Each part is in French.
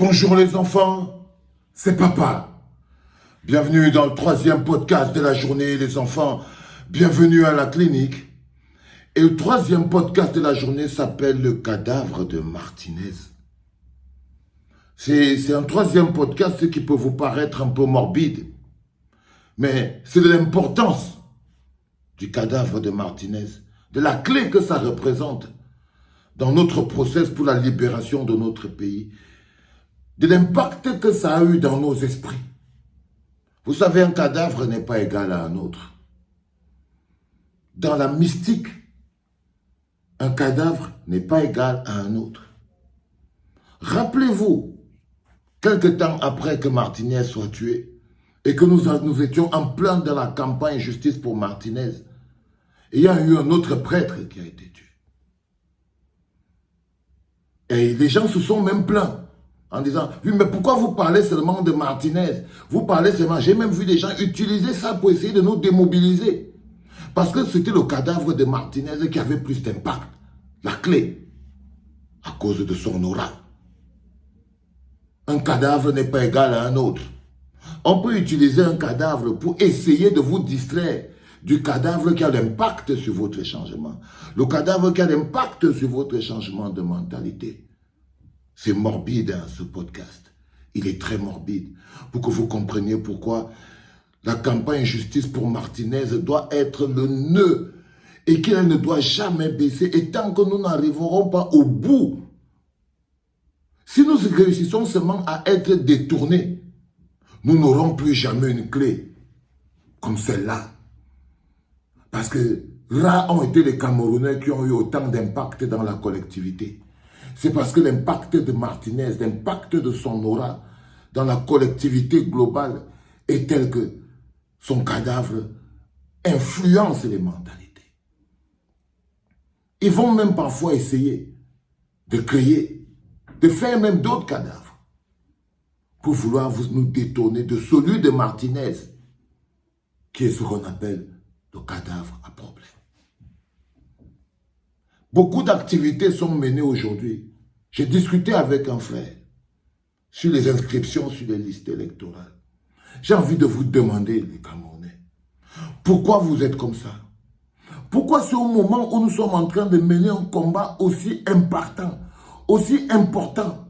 Bonjour les enfants, c'est papa. Bienvenue dans le 3e podcast de la journée, les enfants. Bienvenue à la clinique. Et le 3e podcast de la journée s'appelle le cadavre de Martinez. C'est un 3e podcast qui peut vous paraître un peu morbide. Mais c'est de l'importance du cadavre de Martinez, de la clé que ça représente dans notre process pour la libération de notre pays, de l'impact que ça a eu dans nos esprits. Vous savez, un cadavre n'est pas égal à un autre. Dans la mystique, un cadavre n'est pas égal à un autre. Rappelez-vous, quelque temps après que Martinez soit tué, et que nous étions en plein dans la campagne justice pour Martinez, il y a eu un autre prêtre qui a été tué. Et les gens se sont même plaints en disant, oui, mais pourquoi vous parlez seulement de Martinez? Vous parlez seulement, j'ai même vu des gens utiliser ça pour essayer de nous démobiliser. Parce que c'était le cadavre de Martinez qui avait plus d'impact, la clé, à cause de son aura. Un cadavre n'est pas égal à un autre. On peut utiliser un cadavre pour essayer de vous distraire du cadavre qui a l'impact sur votre changement. Le cadavre qui a l'impact sur votre changement de mentalité. C'est morbide, hein, ce podcast. Il est très morbide. Pour que vous compreniez pourquoi la campagne justice pour Martinez doit être le nœud et qu'elle ne doit jamais baisser. Et tant que nous n'arriverons pas au bout, si nous réussissons seulement à être détournés, nous n'aurons plus jamais une clé comme celle-là. Parce que rares ont été les Camerounais qui ont eu autant d'impact dans la collectivité. C'est parce que l'impact de Martinez, l'impact de son aura dans la collectivité globale est tel que son cadavre influence les mentalités. Ils vont même parfois essayer de créer, de faire même d'autres cadavres pour vouloir nous détourner de celui de Martinez, qui est ce qu'on appelle le cadavre à problème. Beaucoup d'activités sont menées aujourd'hui. J'ai discuté avec un frère sur les inscriptions sur les listes électorales. J'ai envie de vous demander, les Camerounais, pourquoi vous êtes comme ça? Pourquoi c'est au moment où nous sommes en train de mener un combat aussi important, aussi important,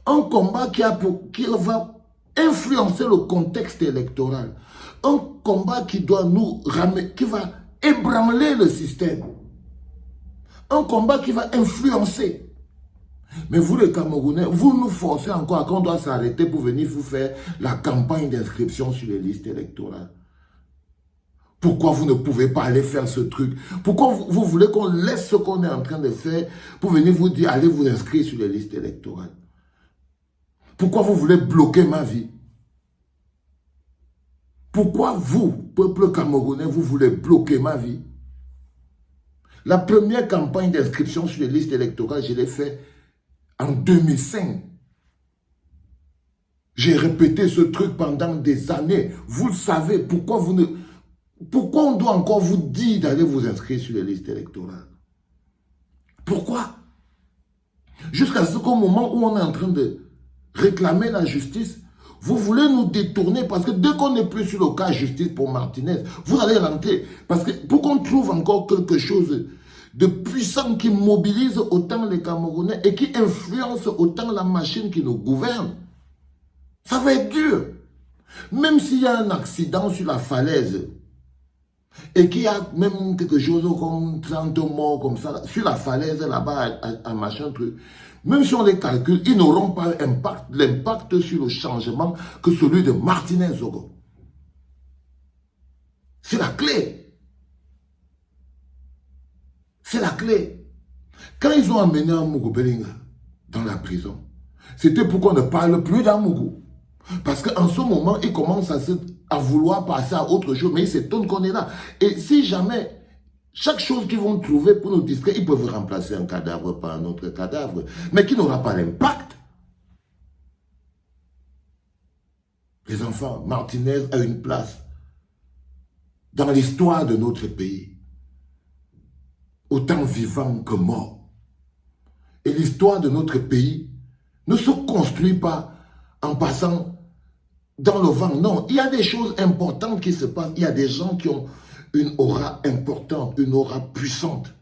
un combat qui va influencer le contexte électoral, un combat qui doit nous ramener, qui va ébranler le système, un combat qui va influencer. Mais vous les Camerounais, vous nous forcez encore qu'on doit s'arrêter pour venir vous faire la campagne d'inscription sur les listes électorales. Pourquoi vous ne pouvez pas aller faire ce truc? Pourquoi vous voulez qu'on laisse ce qu'on est en train de faire pour venir vous dire allez vous inscrire sur les listes électorales? Pourquoi vous voulez bloquer ma vie? Pourquoi vous, peuple camerounais, vous voulez bloquer ma vie? La première campagne d'inscription sur les listes électorales, je l'ai faite en 2005. J'ai répété ce truc pendant des années. Vous le savez, pourquoi on doit encore vous dire d'aller vous inscrire sur les listes électorales? Pourquoi? Jusqu'à ce qu'au moment où on est en train de réclamer la justice, vous voulez nous détourner parce que dès qu'on n'est plus sur le cas justice pour Martinez, vous allez rentrer. Parce que pour qu'on trouve encore quelque chose de puissant qui mobilise autant les Camerounais et qui influence autant la machine qui nous gouverne, ça va être dur. Même s'il y a un accident sur la falaise et qu'il y a même quelque chose comme 30 morts comme ça, sur la falaise là-bas, un machin truc, même si on les calcule, ils n'auront pas l'impact sur le changement que celui de Martinez aura. C'est la clé. C'est la clé. Quand ils ont amené Amougou Bellinga dans la prison, c'était pour qu'on ne parle plus d'Amougou. Parce qu'en ce moment, ils commencent à vouloir passer à autre chose, mais ils s'étonnent qu'on est là. Et si jamais, chaque chose qu'ils vont trouver pour nous distraire, ils peuvent remplacer un cadavre par un autre cadavre, mais qui n'aura pas l'impact. Les enfants, Martinez a une place dans l'histoire de notre pays, autant vivant que mort. Et l'histoire de notre pays ne se construit pas en passant dans le vent. Non, il y a des choses importantes qui se passent. Il y a des gens qui ont une aura importante, une aura puissante.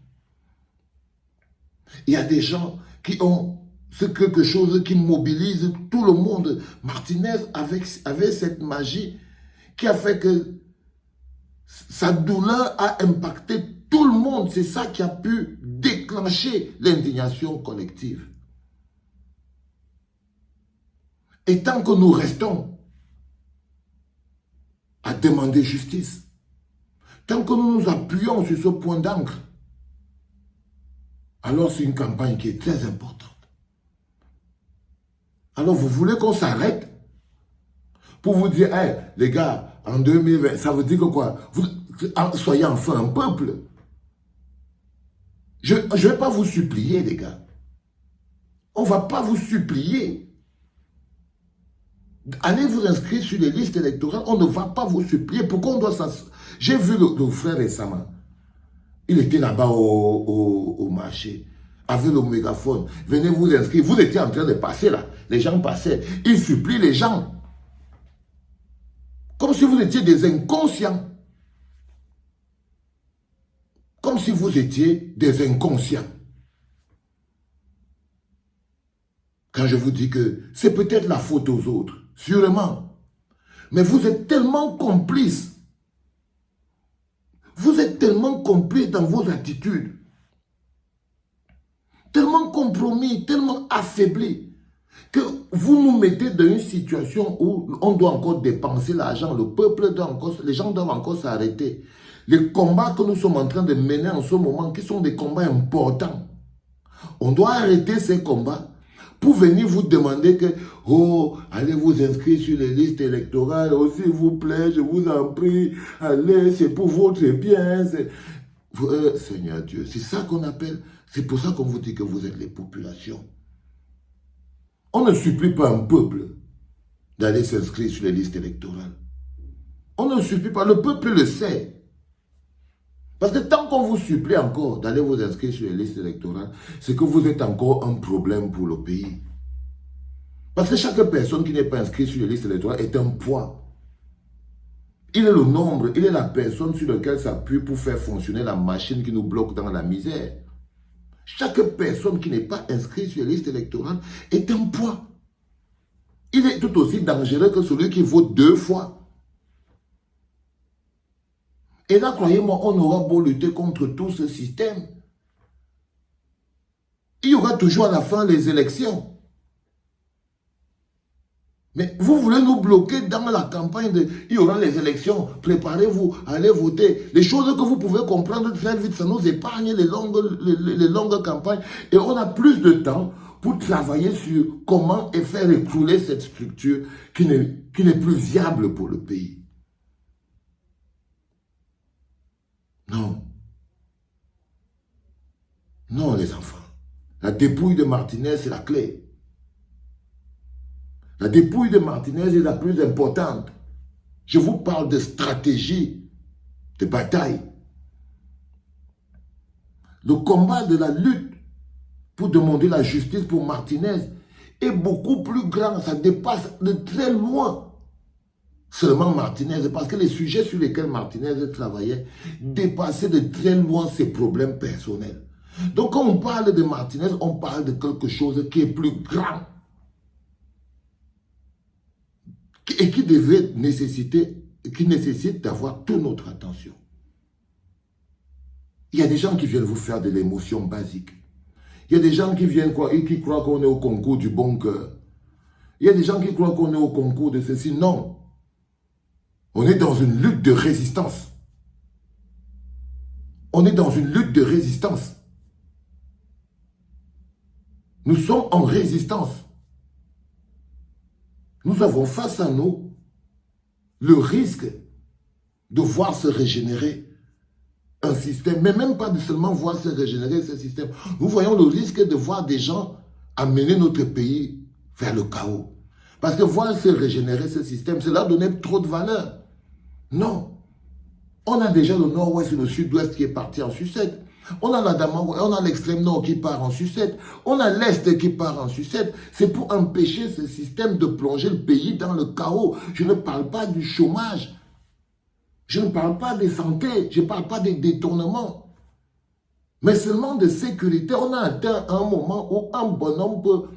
Il y a des gens qui ont quelque chose qui mobilise tout le monde. Martinez avait cette magie qui a fait que sa douleur a impacté tout le monde. C'est ça qui a pu déclencher l'indignation collective. Et tant que nous restons à demander justice, tant que nous nous appuyons sur ce point d'encre, alors c'est une campagne qui est très importante. Alors vous voulez qu'on s'arrête pour vous dire, hey, les gars, en 2020, ça veut dire que quoi? Vous soyez enfin un peuple. Je ne vais pas vous supplier, les gars. On ne va pas vous supplier. Allez vous inscrire sur les listes électorales, on ne va pas vous supplier. Pourquoi on doit s'en... J'ai vu le frère récemment. Il était là-bas au marché, avec le mégaphone. Venez vous inscrire. Vous étiez en train de passer là. Les gens passaient. Il supplie les gens. Comme si vous étiez des inconscients. Comme si vous étiez des inconscients. Quand je vous dis que c'est peut-être la faute aux autres, sûrement. Mais vous êtes tellement complices. Vous êtes tellement complices dans vos attitudes. Tellement compromis, tellement affaiblis, que vous nous mettez dans une situation où on doit encore dépenser l'argent, le peuple doit encore, les gens doivent encore s'arrêter. Les combats que nous sommes en train de mener en ce moment, qui sont des combats importants, on doit arrêter ces combats pour venir vous demander que, oh, allez vous inscrire sur les listes électorales, oh, s'il vous plaît, je vous en prie, allez, c'est pour votre bien. Seigneur Dieu, c'est ça qu'on appelle, c'est pour ça qu'on vous dit que vous êtes les populations. On ne supplie pas un peuple d'aller s'inscrire sur les listes électorales. On ne supplie pas, le peuple le sait. Parce que tant qu'on vous supplie encore d'aller vous inscrire sur les listes électorales, c'est que vous êtes encore un problème pour le pays. Parce que chaque personne qui n'est pas inscrite sur les listes électorales est un poids. Il est le nombre, il est la personne sur laquelle s'appuie pour faire fonctionner la machine qui nous bloque dans la misère. Chaque personne qui n'est pas inscrite sur les listes électorales est un poids. Il est tout aussi dangereux que celui qui vote 2 fois. Et là, croyez-moi, on aura beau lutter contre tout ce système. Il y aura toujours à la fin les élections. Mais vous voulez nous bloquer dans la campagne de... Il y aura les élections, préparez-vous, allez voter. Les choses que vous pouvez comprendre très vite, ça nous épargne les longues campagnes. Et on a plus de temps pour travailler sur comment et faire écrouler cette structure qui n'est plus viable pour le pays. Non. Non, les enfants. La dépouille de Martinez, c'est la clé. La dépouille de Martinez est la plus importante. Je vous parle de stratégie, de bataille. Le combat de la lutte pour demander la justice pour Martinez est beaucoup plus grand. Ça dépasse de très loin seulement Martinez, parce que les sujets sur lesquels Martinez travaillait dépassaient de très loin ses problèmes personnels. Donc quand on parle de Martinez, on parle de quelque chose qui est plus grand et qui nécessite d'avoir toute notre attention. Il y a des gens qui viennent vous faire de l'émotion basique. Il y a des gens qui viennent et qui croient qu'on est au concours du bon cœur. Il y a des gens qui croient qu'on est au concours de ceci. Non. On est dans une lutte de résistance. On est dans une lutte de résistance. Nous sommes en résistance. Nous avons face à nous le risque de voir se régénérer un système, mais même pas de seulement voir se régénérer ce système. Nous voyons le risque de voir des gens amener notre pays vers le chaos. Parce que voir se régénérer ce système, cela donnait trop de valeur. Non. On a déjà le nord-ouest et le sud-ouest qui est parti en sucette. On a la Damango, on a l'extrême nord qui part en sucette. On a l'est qui part en sucette. C'est pour empêcher ce système de plonger le pays dans le chaos. Je ne parle pas du chômage. Je ne parle pas des santé. Je ne parle pas des détournements. Mais seulement de sécurité. On a atteint un moment où un bonhomme peut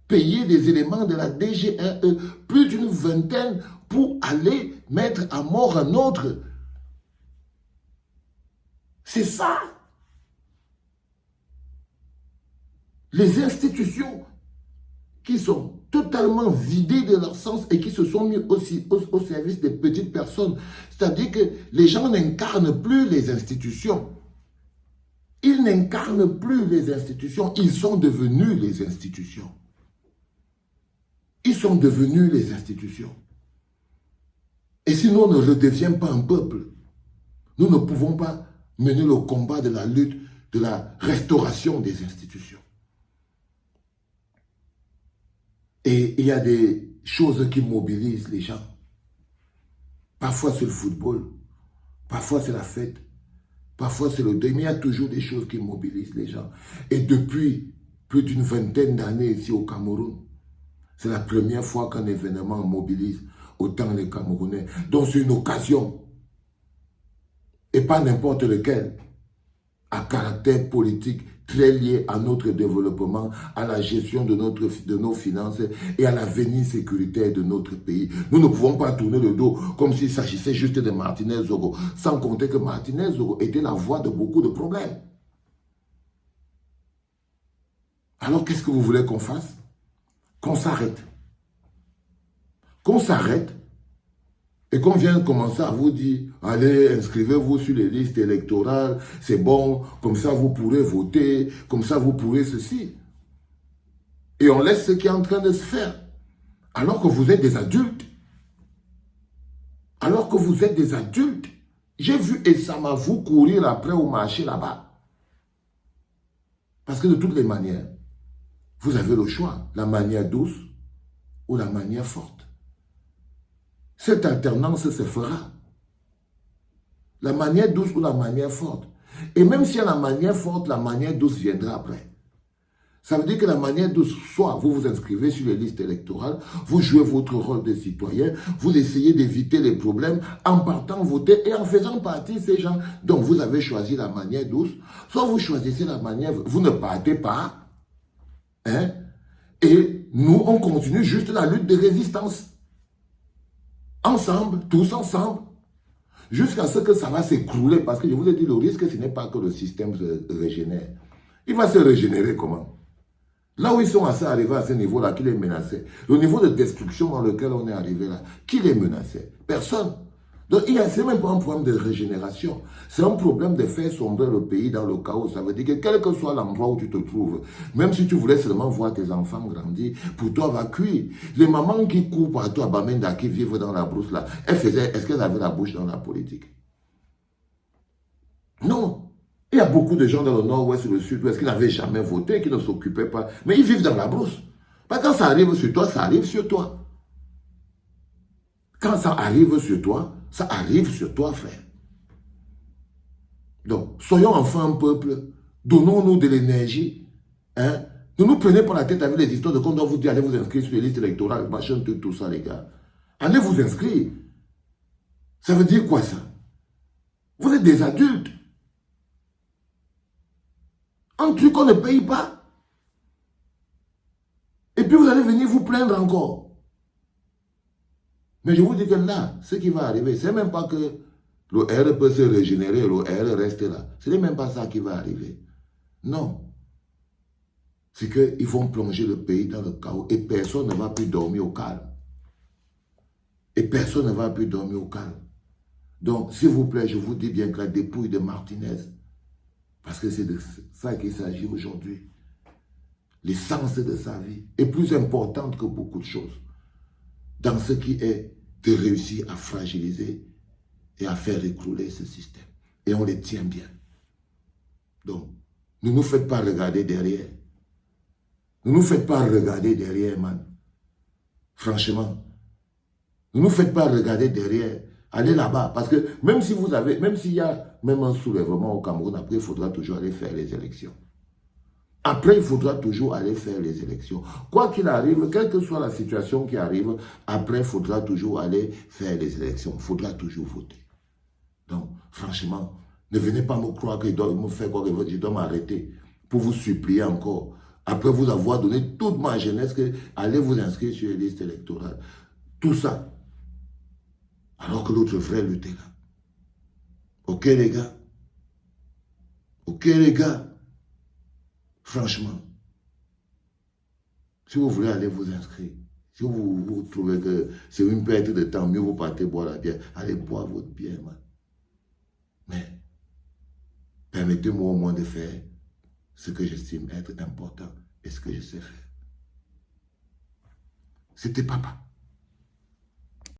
payer des éléments de la DGRE, plus d'une vingtaine, pour aller mettre à mort un autre. C'est ça. Les institutions qui sont totalement vidées de leur sens et qui se sont mis aussi au service des petites personnes. C'est-à-dire que les gens n'incarnent plus les institutions. Ils n'incarnent plus les institutions. Ils sont devenus les institutions. Ils sont devenus les institutions. Et si nous ne redevions pas un peuple, nous ne pouvons pas mener le combat de la lutte, de la restauration des institutions. Et il y a des choses qui mobilisent les gens. Parfois c'est le football, parfois c'est la fête, parfois c'est le deuil, mais il y a toujours des choses qui mobilisent les gens. Et depuis plus d'une vingtaine d'années ici au Cameroun, c'est la première fois qu'un événement mobilise autant les Camerounais. Donc c'est une occasion, et pas n'importe lequel, à caractère politique, très lié à notre développement, à la gestion de nos finances et à l'avenir sécuritaire de notre pays. Nous ne pouvons pas tourner le dos comme s'il s'agissait juste de Martinez Zogo, sans compter que Martinez Zogo était la voix de beaucoup de problèmes. Alors qu'est-ce que vous voulez qu'on fasse? Qu'on s'arrête. Qu'on s'arrête et qu'on vient commencer à vous dire, allez, inscrivez-vous sur les listes électorales, c'est bon, comme ça vous pourrez voter, comme ça vous pourrez ceci. Et on laisse ce qui est en train de se faire. Alors que vous êtes des adultes. Alors que vous êtes des adultes. J'ai vu Essama vous courir après au marché là-bas. Parce que de toutes les manières, vous avez le choix, la manière douce ou la manière forte. Cette alternance se fera. La manière douce ou la manière forte. Et même s'il y a la manière forte, la manière douce viendra après. Ça veut dire que la manière douce, soit vous vous inscrivez sur les listes électorales, vous jouez votre rôle de citoyen, vous essayez d'éviter les problèmes en partant voter et en faisant partie ces gens. Donc vous avez choisi la manière douce, soit vous choisissez la manière, vous ne partez pas, hein, et nous on continue juste la lutte de résistance. Ensemble, tous ensemble, jusqu'à ce que ça va s'écrouler. Parce que je vous ai dit, le risque, ce n'est pas que le système se régénère. Il va se régénérer comment? Là où ils sont arrivés à ce niveau-là, qui les menaçait. Le niveau de destruction dans lequel on est arrivé là, qui les menaçait? Personne. Donc, ce n'est même pas un problème de régénération. C'est un problème de faire sombrer le pays dans le chaos. Ça veut dire que quel que soit l'endroit où tu te trouves, même si tu voulais seulement voir tes enfants grandir, pour toi, va cuire. Les mamans qui courent partout à Bamenda, qui vivent dans la brousse là, est-ce qu'elles avaient la bouche dans la politique? Non. Il y a beaucoup de gens dans le nord-ouest, le sud-ouest, qui n'avaient jamais voté, qui ne s'occupaient pas. Mais ils vivent dans la brousse. Parce que quand ça arrive sur toi, ça arrive sur toi. Quand ça arrive sur toi, ça arrive sur toi, frère. Donc, soyons enfin un peuple, donnons-nous de l'énergie. Hein? Ne nous prenez pas la tête avec les histoires de qu'on doit vous dire, allez vous inscrire sur les listes électorales, machin, tout ça, les gars. Allez vous inscrire. Ça veut dire quoi, ça? Vous êtes des adultes. Un truc qu'on ne paye pas. Et puis vous allez venir vous plaindre encore. Mais je vous dis que là, ce qui va arriver, ce n'est même pas que le R peut se régénérer, le R reste là. Ce n'est même pas ça qui va arriver. Non. C'est qu'ils vont plonger le pays dans le chaos et personne ne va plus dormir au calme. Et personne ne va plus dormir au calme. Donc, s'il vous plaît, je vous dis bien que la dépouille de Martinez, parce que c'est de ça qu'il s'agit aujourd'hui, l'essence de sa vie est plus importante que beaucoup de choses dans ce qui est de réussir à fragiliser et à faire écrouler ce système. Et on les tient bien. Donc, ne nous faites pas regarder derrière. Ne nous faites pas regarder derrière, man. Franchement. Ne nous faites pas regarder derrière Allez là-bas. Parce que même si vous avez, même s'il y a même un soulèvement au Cameroun, après, il faudra toujours aller faire les élections. Après, il faudra toujours aller faire les élections. Quoi qu'il arrive, quelle que soit la situation qui arrive, après, il faudra toujours aller faire les élections. Il faudra toujours voter. Donc, franchement, ne venez pas me croire que je dois me faire quoi que je dois m'arrêter pour vous supplier encore. Après vous avoir donné toute ma jeunesse, que allez vous inscrire sur les listes électorales. Tout ça. Alors que l'autre frère luttait là. Ok les gars? Ok les gars? Franchement, si vous voulez aller vous inscrire, si vous trouvez que c'est une perte de temps, mieux vous partez boire la bière, allez boire votre bière, man. Mais permettez-moi au moins de faire ce que j'estime être important et ce que je sais faire. C'était papa.